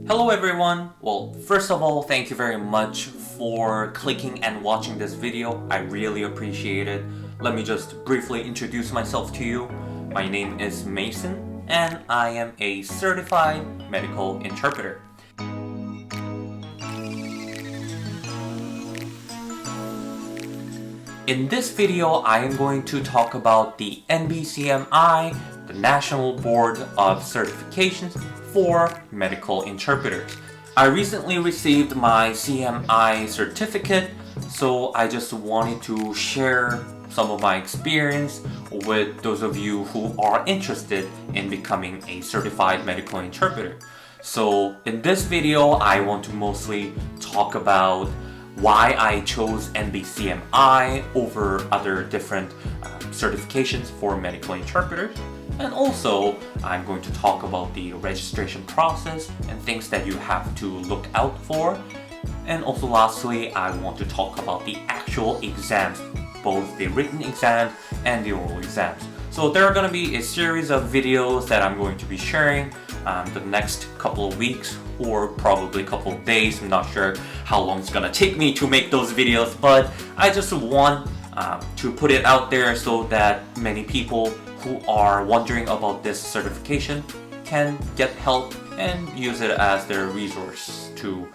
Hello everyone! Well, first of all, thank you very much for clicking and watching this video. I really appreciate it. Let me just briefly introduce myself to you. My name is Mason and I am a certified medical interpreter. In this video, I am going to talk about the NBCMI, the National Board of Certifications for Medical Interpreters. I recently received my CMI certificate, so I just wanted to share some of my experience with those of you who are interested in becoming a certified medical interpreter. So in this video, I want to mostly talk about why I chose NBCMI over other different certifications for medical interpreters. And also, I'm going to talk about the registration process and things that you have to look out for. And also lastly, I want to talk about the actual exams, both the written exams and the oral exams. So there are going to be a series of videos that I'm going to be sharing the next couple of weeks or probably a couple of days. I'm not sure how long it's gonna take me to make those videos, but I just want to put it out there so that many people who are wondering about this certification can get help and use it as their resource to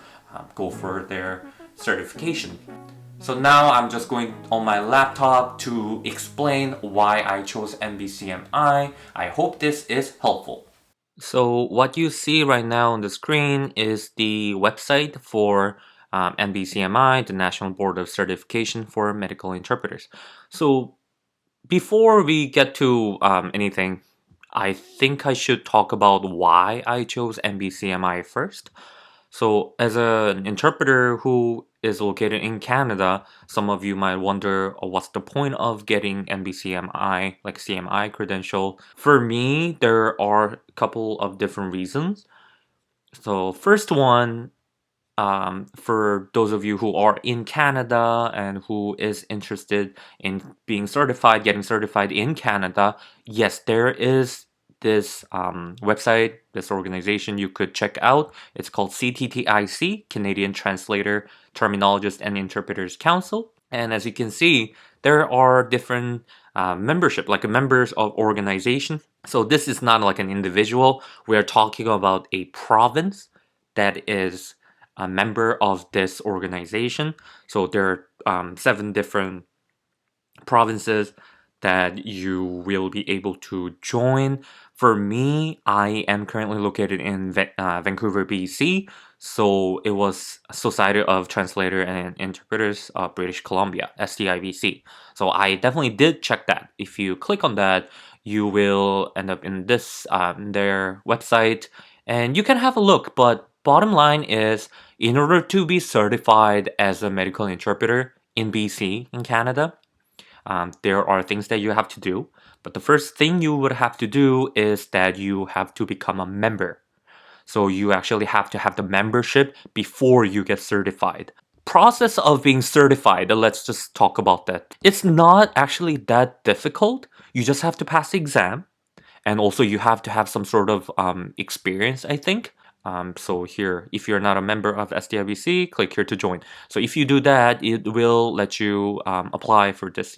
go for their certification. So now I'm just going on my laptop to explain why I chose NBCMI. I hope this is helpful. So what you see right now on the screen is the website for NBCMI, the National Board of Certification for Medical Interpreters. So before we get to anything, I think I should talk about why I chose NBCMI first. So as an interpreter who is located in Canada, some of you might wonder, what's the point of getting NBCMI, like CMI credential? For me, there are a couple of different reasons. So first one, for those of you who are in Canada and who is interested in being certified, getting certified in Canada, yes, there is this website, this organization you could check out. It's called CTTIC, Canadian Translator, Terminologist and Interpreters Council. And as you can see, there are different membership, like members of organization. So this is not like an individual. We are talking about a province that is a member of this organization. So there are 7 different provinces that you will be able to join. For me, I am currently located in Vancouver, BC. So it was Society of Translator and Interpreters of British Columbia, STIBC. So I definitely did check that. If you click on that, you will end up in this their website, and you can have a look. But bottom line is, in order to be certified as a medical interpreter in BC, in Canada, there are things that you have to do. But the first thing you would have to do is that you have to become a member. So you actually have to have the membership before you get certified. Process of being certified, let's just talk about that. It's not actually that difficult. You just have to pass the exam. And also you have to have some sort of experience, I think. So here, if you're not a member of STIBC, click here to join. So if you do that, it will let you apply for this,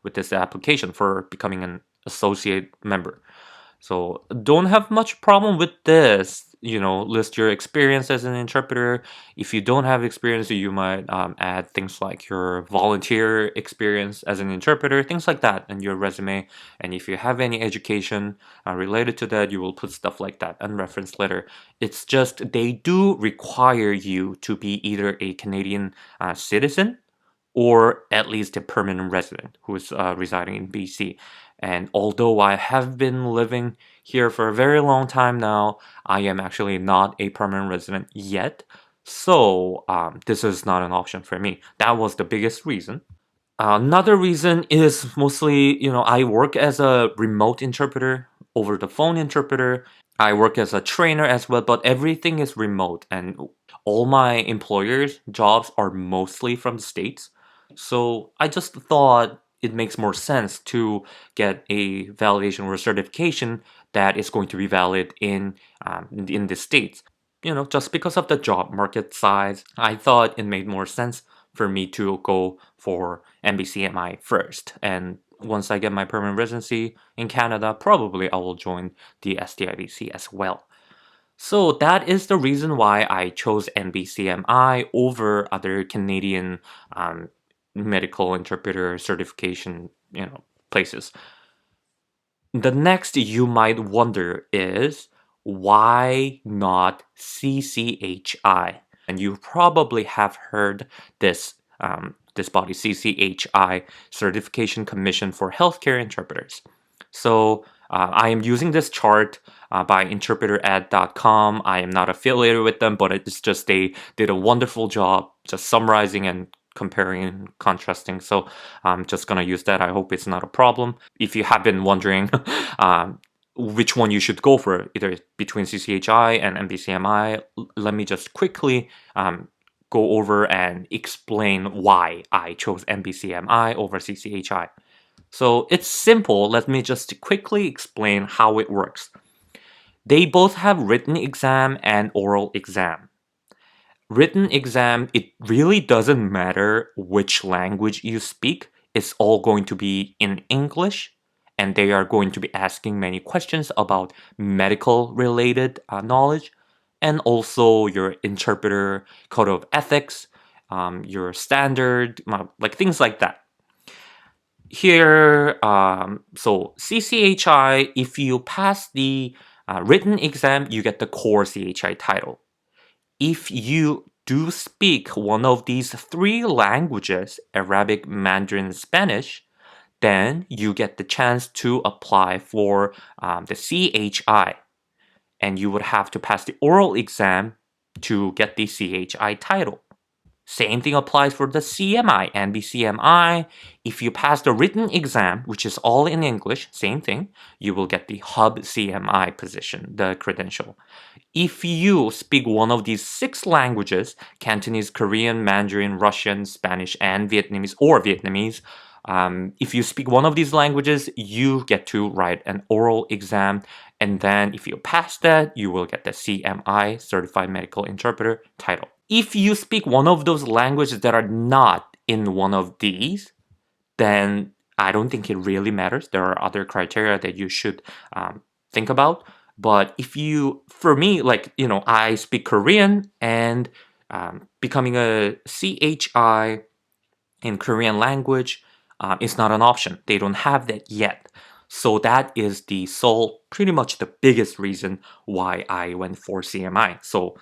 with this application for becoming an associate member. So don't have much problem with this. List your experience as an interpreter. If you don't have experience, you might add things like your volunteer experience as an interpreter, things like that in your resume. And if you have any education related to that, you will put stuff like that and reference letter. It's just they do require you to be either a Canadian citizen or at least a permanent resident who is residing in BC. And although I have been living here for a very long time now, I am actually not a permanent resident yet. So this is not an option for me. That was the biggest reason. Another reason is mostly, I work as a remote interpreter, over the phone interpreter. I work as a trainer as well, but everything is remote. And all my employers' jobs are mostly from the States. So I just thought it makes more sense to get a validation or a certification that is going to be valid in the States. just because of the job market size, I thought it made more sense for me to go for NBCMI first. And once I get my permanent residency in Canada, probably I will join the STIBC as well. So that is the reason why I chose NBCMI over other Canadian medical interpreter certification, places. The next you might wonder is why not CCHI? And you probably have heard this body, CCHI, Certification Commission for Healthcare Interpreters. So I am using this chart by interpretered.com. I am not affiliated with them, but it's just they did a wonderful job just summarizing and comparing and contrasting. So I'm just gonna use that. I hope it's not a problem. If you have been wondering which one you should go for, either between CCHI and NBCMI, let me just quickly go over and explain why I chose NBCMI over CCHI. So it's simple. Let me just quickly explain how it works. They both have written exam and oral exam. Written exam, it really doesn't matter which language you speak. It's all going to be in English, and they are going to be asking many questions about medical related knowledge, and also your interpreter code of ethics, your standard, like things like that. Here, so CCHI, if you pass the written exam, you get the core CHI title. If you do speak one of these three languages, Arabic, Mandarin, Spanish, then you get the chance to apply for the CHI. And you would have to pass the oral exam to get the CHI title. Same thing applies for the CMI and NBCMI. If you pass the written exam, which is all in English, same thing, you will get the hub CMI position, the credential. If you speak one of these 6 languages, Cantonese, Korean, Mandarin, Russian, Spanish, and Vietnamese, if you speak one of these languages, you get to write an oral exam. And then if you pass that, you will get the CMI, Certified Medical Interpreter title. If you speak one of those languages that are not in one of these, then I don't think it really matters. There are other criteria that you should think about. But for me, I speak Korean, and becoming a CHI in Korean language is not an option. They don't have that yet. So that is pretty much the biggest reason why I went for CMI. So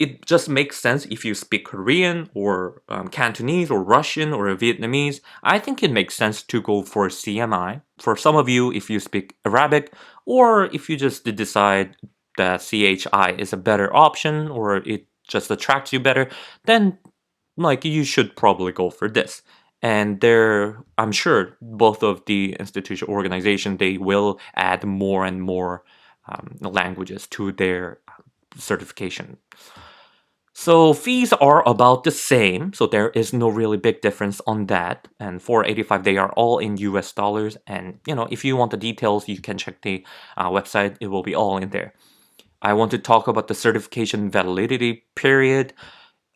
it just makes sense if you speak Korean or Cantonese or Russian or Vietnamese. I think it makes sense to go for CMI. For some of you, if you speak Arabic, or if you just decide that CHI is a better option or it just attracts you better, then you should probably go for this. And I'm sure both of the institution organization, they will add more and more languages to their certification. So fees are about the same, so there is no really big difference on that. And $485, they are all in US dollars. And if you want the details, you can check the website. It will be all in there. I want to talk about the certification validity period.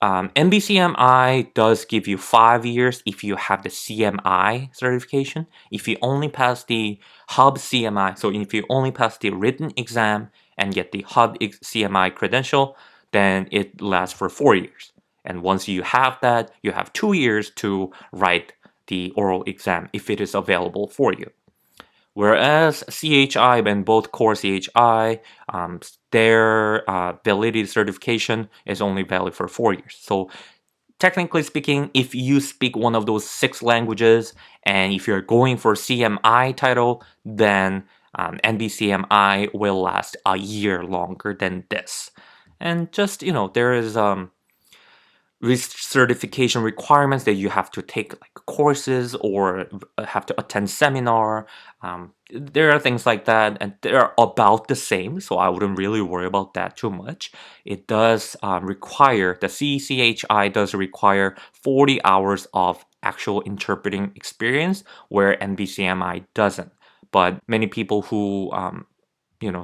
NBCMI does give you 5 years if you have the CMI certification. If you only pass the hub CMI, so if you only pass the written exam and get the hub CMI credential, then it lasts for 4 years. And once you have that, you have 2 years to write the oral exam if it is available for you. Whereas CHI and both core CHI, their validity certification is only valid for 4 years. So technically speaking, if you speak one of those 6 languages and if you're going for CMI title, then NBCMI will last a year longer than this. And just, there is certification requirements that you have to take courses or have to attend seminar. There are things like that, and they're about the same, so I wouldn't really worry about that too much. It does require, the CCHI does require 40 hours of actual interpreting experience, where NBCMI doesn't. But many people who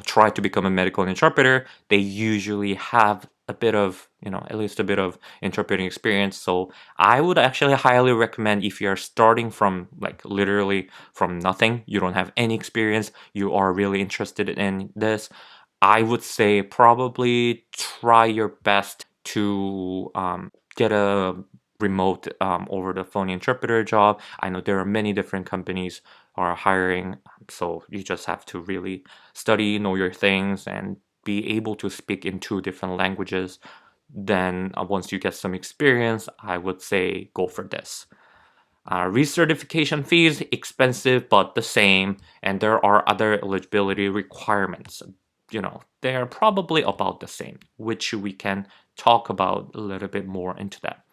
try to become a medical interpreter, they usually have a bit of, at least a bit of interpreting experience. So I would actually highly recommend, if you're starting from like literally from nothing, you don't have any experience, you are really interested in this, I would say probably try your best to get a remote over the phone interpreter job. I know there are many different companies are hiring, so you just have to really study, know your things, and be able to speak in 2 different languages. Then once you get some experience, I would say go for this. Recertification fees, expensive but the same, and there are other eligibility requirements. They are probably about the same, which we can talk about a little bit more into that.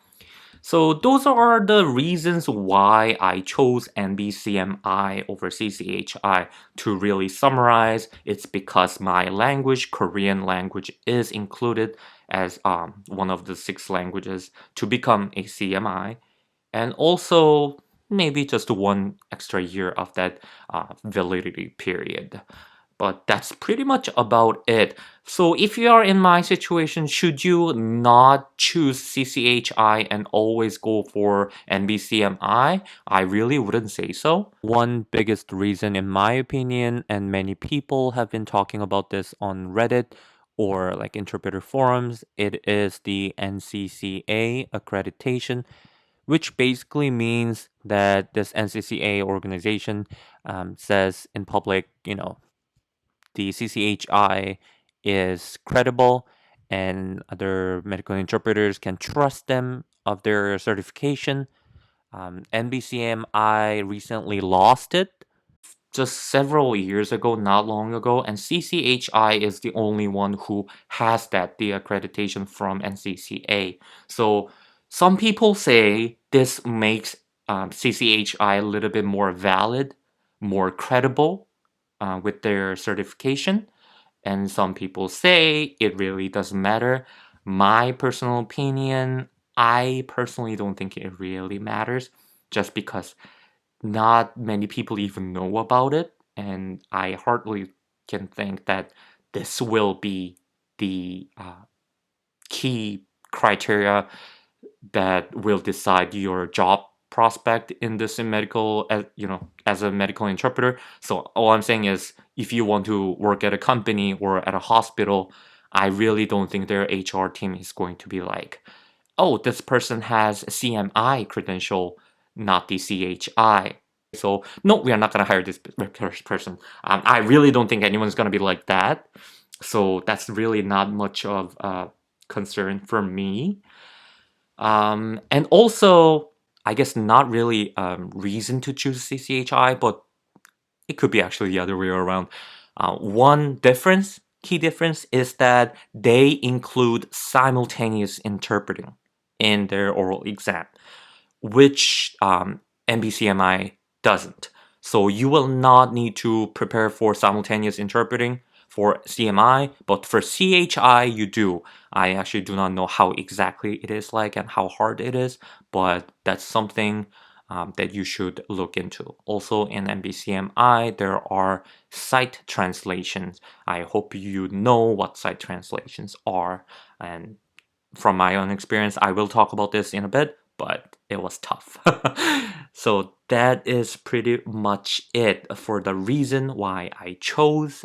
So those are the reasons why I chose NBCMI over CCHI. To really summarize, it's because my language, Korean language, is included as one of the 6 languages to become a CMI, and also maybe just 1 extra year of that validity period. But that's pretty much about it. So if you are in my situation, should you not choose CCHI and always go for NBCMI? I really wouldn't say so. One biggest reason, in my opinion, and many people have been talking about this on Reddit or like interpreter forums, it is the NCCA accreditation, which basically means that this NCCA organization says in public, the CCHI is credible and other medical interpreters can trust them of their certification. NBCMI recently lost it just several years ago, not long ago, and CCHI is the only one who has the accreditation from NCCA. So some people say this makes CCHI a little bit more valid, more credible with their certification. And some people say it really doesn't matter. My personal opinion, I personally don't think it really matters, just because not many people even know about it, and I hardly can think that this will be the key criteria that will decide your job prospect in this medical, as a medical interpreter. So all I'm saying is, if you want to work at a company or at a hospital, I really don't think their HR team is going to be like, oh, this person has a CMI credential, not the CHI. So no, we are not going to hire this person. I really don't think anyone's going to be like that. So that's really not much of a concern for me. And also, I guess not really reason to choose CCHI, but it could be actually the other way around. One key difference, is that they include simultaneous interpreting in their oral exam, which NBCMI doesn't. So you will not need to prepare for simultaneous interpreting for CMI, but for CHI you do. I actually do not know how exactly it is like and how hard it is, but that's something that you should look into. Also in NBCMI, there are site translations. I hope you know what site translations are, and from my own experience, I will talk about this in a bit, but it was tough. So that is pretty much it for the reason why I chose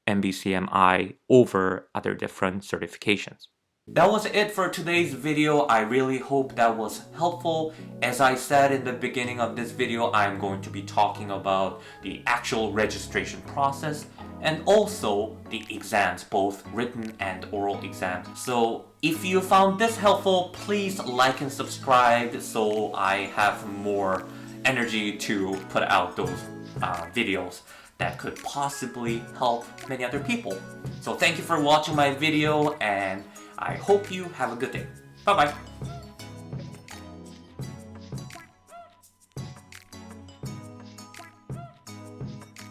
NBCMI over other different certifications. That was it for today's video. I really hope that was helpful. As I said in the beginning of this video, I'm going to be talking about the actual registration process and also the exams, both written and oral exams. So if you found this helpful, please like and subscribe so I have more energy to put out those videos that could possibly help many other people. So thank you for watching my video, and I hope you have a good day. Bye bye.